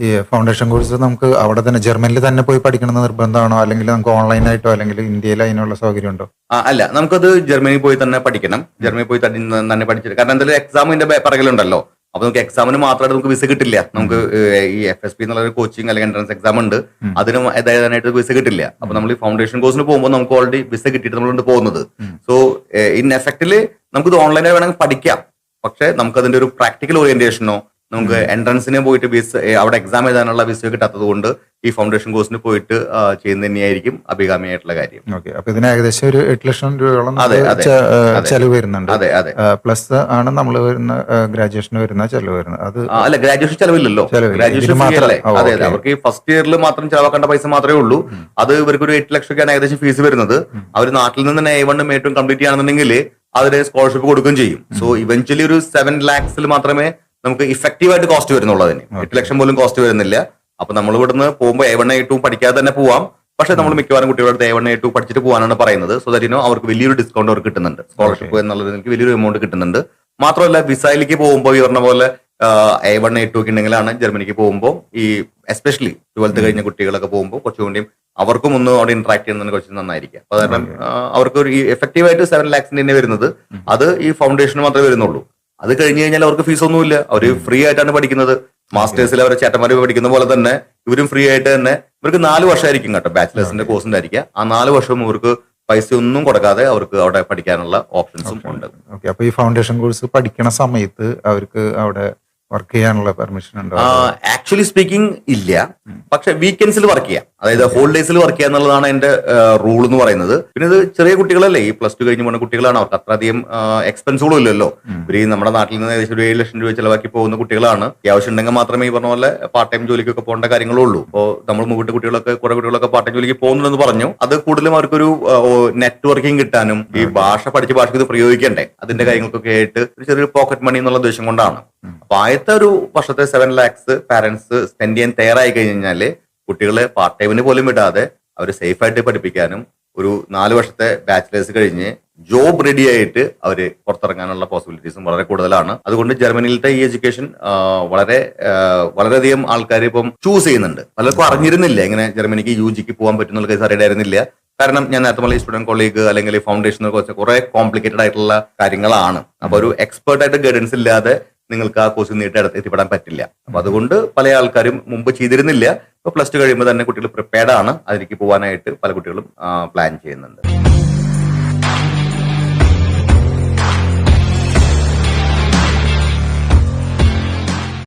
ഈ foundation course നമുക്ക് അവിടെ തന്നെ ജർമ്മനിയിൽ തന്നെ പോയി പഠിക്കണമെന്ന് നിർബന്ധമാണോ, അല്ലെങ്കിൽ നമുക്ക് ഓൺലൈനായിട്ടോ അല്ലെങ്കിൽ ഇന്ത്യയിൽ അതിനുള്ള സൗകര്യം ഉണ്ടോ? അല്ല, നമുക്കത് ജർമ്മനിയിൽ പോയി തന്നെ പഠിക്കണം. ജർമ്മനിയിൽ പോയി തന്നെ പഠിച്ചിട്ട്, കാരണം എന്തായാലും എക്സാമിന്റെ പിറകിലുണ്ടല്ലോ. അപ്പൊ നമുക്ക് എക്സാമിന് മാത്രമായിട്ട് നമുക്ക് വിസ കിട്ടില്ല. നമുക്ക് ഈ FSP എന്നുള്ള കോച്ചിങ് അല്ലെങ്കിൽ എൻട്രൻസ് എക്സാം ഉണ്ട്, അതിന് എഴുതാനായിട്ട് വിസ കിട്ടില്ല. അപ്പൊ നമ്മൾ ഈ ഫൗണ്ടേഷൻ കോഴ്സിന് പോകുമ്പോൾ നമുക്ക് ഓൾറെഡി വിസ കിട്ടിയിട്ട് നമ്മളുണ്ട് പോകുന്നത്. സോ ഇൻ എഫക്റ്റില് നമുക്കിത് ഓൺലൈനായി വേണമെങ്കിൽ പഠിക്കാം. പക്ഷെ നമുക്ക് അതിന്റെ ഒരു പ്രാക്ടിക്കൽ ഓറിയന്റേഷനോ നമുക്ക് എൻട്രൻസിന് പോയിട്ട് അവിടെ എക്സാം എഴുതാനുള്ള വിസ കിട്ടാത്തത് കൊണ്ട് ഈ ഫൗണ്ടേഷൻ കോഴ്സിന് പോയിട്ട് ചെയ്യുന്നത് തന്നെയായിരിക്കും അഭികാമ്യമായിട്ടുള്ള കാര്യം. ഓക്കെ, അപ്പൊ ഇതിന് ഏകദേശം ഒരു 8 ലക്ഷം രൂപയോളം ചെലവ് വരുന്നുണ്ട്. അതെ അതെ, പ്ലസ് ആണ് നമ്മൾ വരുന്ന ഗ്രാജുവേഷന് വരുന്ന ചെലവ് വരുന്നത്. അത് അല്ല, ഗ്രാജുവേഷൻ ചെലവില്ലല്ലോ. ഗ്രാജുവേഷൻ അതെ അതെ, അവർക്ക് ഈ ഫസ്റ്റ് ഇയറിൽ മാത്രം ചെലവാക്കേണ്ട പൈസ മാത്രമേ ഉള്ളൂ. അത് ഇവർക്ക് ഒരു 8 ലക്ഷമൊക്കെയാണ് ഏകദേശം ഫീസ് വരുന്നത്. അവർ നാട്ടിൽ നിന്ന് തന്നെ A1 A2 കംപ്ലീറ്റ് ചെയ്യുകയാണെന്നുണ്ടെങ്കിൽ അതിന് സ്കോളർഷിപ്പ് കൊടുക്കുകയും ചെയ്യും. സോ ഇവൻച്വലി ഒരു 7 lakhs മാത്രമേ നമുക്ക് ഇഫക്റ്റീവായിട്ട് കോസ്റ്റ് വരുന്നുള്ളൂ. അതിന് 8 ലക്ഷം പോലും കോസ്റ്റ് വരുന്നില്ല. അപ്പൊ നമ്മൾ ഇവിടുന്ന് പോകുമ്പോൾ A1 A2 പഠിക്കാതെ തന്നെ പോവാം. പക്ഷെ നമ്മൾ മിക്കവാറും കുട്ടികളുടെ A1 A2 പഠിച്ചിട്ട് പോകാനാണ് പറയുന്നത്. സോ ദാറ്റ് അവർക്ക് വലിയൊരു ഡിസ്കൗണ്ട് അവർക്ക് കിട്ടുന്നുണ്ട്. സ്കോളർഷിപ്പ് എന്നുള്ളത് വലിയൊരു എമൗണ്ട് കിട്ടുന്നുണ്ട്. മാത്രമല്ല വിസയിലേക്ക് പോകുമ്പോൾ ഈ പറഞ്ഞ പോലെ A1 A2 ഒക്കെ ഉണ്ടെങ്കിലാണ് ജർമ്മനിക്ക് പോകുമ്പോൾ ഈ എസ്പെഷ്യലി 12th കഴിഞ്ഞ കുട്ടികളൊക്കെ പോകുമ്പോൾ കുറച്ചുകൂടിയും അവർക്കും ഒന്ന് അവിടെ ഇന്ററാക്ട് ചെയ്യുന്നതിന് കുറച്ച് നന്നായിരിക്കും. അപ്പൊ കാരണം അവർക്ക് ഒരു എഫക്റ്റീവായിട്ട് 7 lakhs തന്നെ വരുന്നത്. അത് ഈ ഫൗണ്ടേഷന് മാത്രമേ വരുന്നുള്ളൂ. അത് കഴിഞ്ഞ് കഴിഞ്ഞാൽ അവർക്ക് ഫീസ് ഒന്നുമില്ല. അവർ ഫ്രീ ആയിട്ടാണ് പഠിക്കുന്നത്. മാസ്റ്റേഴ്സിൽ അവരെ ചേട്ടന്മാർ പഠിക്കുന്ന പോലെ തന്നെ ഇവരും ഫ്രീ ആയിട്ട് തന്നെ. ഇവർക്ക് 4 വർഷമായിരിക്കും കേട്ടോ, ബാച്ചിലേഴ്സിന്റെ കോഴ്സിന്റെ ആയിരിക്കും. ആ 4 വർഷം ഇവർക്ക് പൈസ ഒന്നും കൊടുക്കാതെ അവർക്ക് അവിടെ പഠിക്കാനുള്ള ഓപ്ഷൻസും ഉണ്ട്. ഓക്കെ, അപ്പൊ ഈ ഫൗണ്ടേഷൻ കോഴ്സ് പഠിക്കണ സമയത്ത് അവർക്ക് അവിടെ വർക്ക് ചെയ്യാനുള്ള പെർമിഷൻ ഉണ്ടോ? ആക്ച്വലി സ്പീക്കിംഗ് ഇല്ല. പക്ഷെ വീക്കെൻഡ്സിൽ വർക്ക് ചെയ്യാം, അതായത് ഹോളിഡേയ്സിൽ വർക്ക് ചെയ്യുക എന്നുള്ളതാണ് എന്റെ റൂൾ എന്ന് പറയുന്നത്. പിന്നെ ഇത് ചെറിയ കുട്ടികളല്ലേ, ഈ +2 കഴിഞ്ഞ് പോകുന്ന കുട്ടികളാണ്. അവർക്ക് അത്രയധികം എക്സ്പെൻസുകളും ഇല്ലല്ലോ. ഇവർ നമ്മുടെ നാട്ടിൽ നിന്ന് ഏകദേശം ഒരു 7 ലക്ഷം രൂപ ചെലവാക്കി പോകുന്ന കുട്ടികളാണ്. അത്യാവശ്യം ഉണ്ടെങ്കിൽ മാത്രമേ ഈ പറഞ്ഞ പോലെ പാർട്ട് ടൈം ജോലിക്കൊക്കെ പോകേണ്ട കാര്യങ്ങളേ ഉള്ളൂ. അപ്പോൾ നമ്മൾ മുകിട്ട് കുട്ടികളൊക്കെ കുറെ കുട്ടികളൊക്കെ പാർട്ട് ടൈം ജോലിക്ക് പോകുന്നുണ്ടെന്ന് പറഞ്ഞു. അത് കൂടുതലും അവർക്കൊരു നെറ്റ്വർക്കിംഗ് കിട്ടാനും ഈ ഭാഷ പഠിച്ച് ഭാഷയ്ക്ക് ഇത് പ്രയോഗിക്കണ്ടേ, അതിന്റെ കാര്യങ്ങൾക്കൊക്കെ ആയിട്ട് ഒരു ചെറിയൊരു പോക്കറ്റ് മണി എന്നുള്ള ഉദ്ദേശം കൊണ്ടാണ്. അപ്പൊ ആദ്യത്തെ ഒരു വർഷത്തെ 7 lakhs പാരന്റ്സ് സ്പെൻഡ് ചെയ്യാൻ തയ്യാറായി കഴിഞ്ഞാല് കുട്ടികളെ പാർട്ട് ടൈമിന് പോലും വിടാതെ അവർ സേഫ് ആയിട്ട് പഠിപ്പിക്കാനും ഒരു 4 വർഷത്തെ ബാച്ചിലേഴ്സ് കഴിഞ്ഞ് ജോബ് റെഡി ആയിട്ട് അവര് പുറത്തിറങ്ങാനുള്ള പോസിബിലിറ്റീസും വളരെ കൂടുതലാണ്. അതുകൊണ്ട് ജർമ്മനിയിലത്തെ ഈ എഡ്യൂക്കേഷൻ വളരെയധികം ആൾക്കാർ ഇപ്പം ചൂസ് ചെയ്യുന്നുണ്ട്. പലർക്കും അറിഞ്ഞിരുന്നില്ല എങ്ങനെ ജർമ്മനിക്ക് UGക്ക് പോകാൻ പറ്റുന്ന കേസ് അറിയായിരുന്നില്ല. കാരണം ഞാൻ നേരത്തെ പറഞ്ഞ സ്റ്റുഡന്റ് കോളേജ് അല്ലെങ്കിൽ ഫൗണ്ടേഷൻ കുറെ കോംപ്ലിക്കേറ്റഡ് ആയിട്ടുള്ള കാര്യങ്ങളാണ്. അപ്പൊ ഒരു എക്സ്പേർട്ട് ആയിട്ട് ഗൈഡൻസ് ഇല്ലാതെ നിങ്ങൾക്ക് ആ കോഴ്സ് എത്തിപ്പെടാൻ പറ്റില്ല. അപ്പൊ അതുകൊണ്ട് പല ആൾക്കാരും മുമ്പ് ചെയ്തിരുന്നില്ല. ഇപ്പൊ +2 കഴിയുമ്പോൾ തന്നെ കുട്ടികൾ പ്രിപ്പയർഡ് ആണ്. അതിലേക്ക് പോകാനായിട്ട് പല കുട്ടികളും പ്ലാൻ ചെയ്യുന്നുണ്ട്.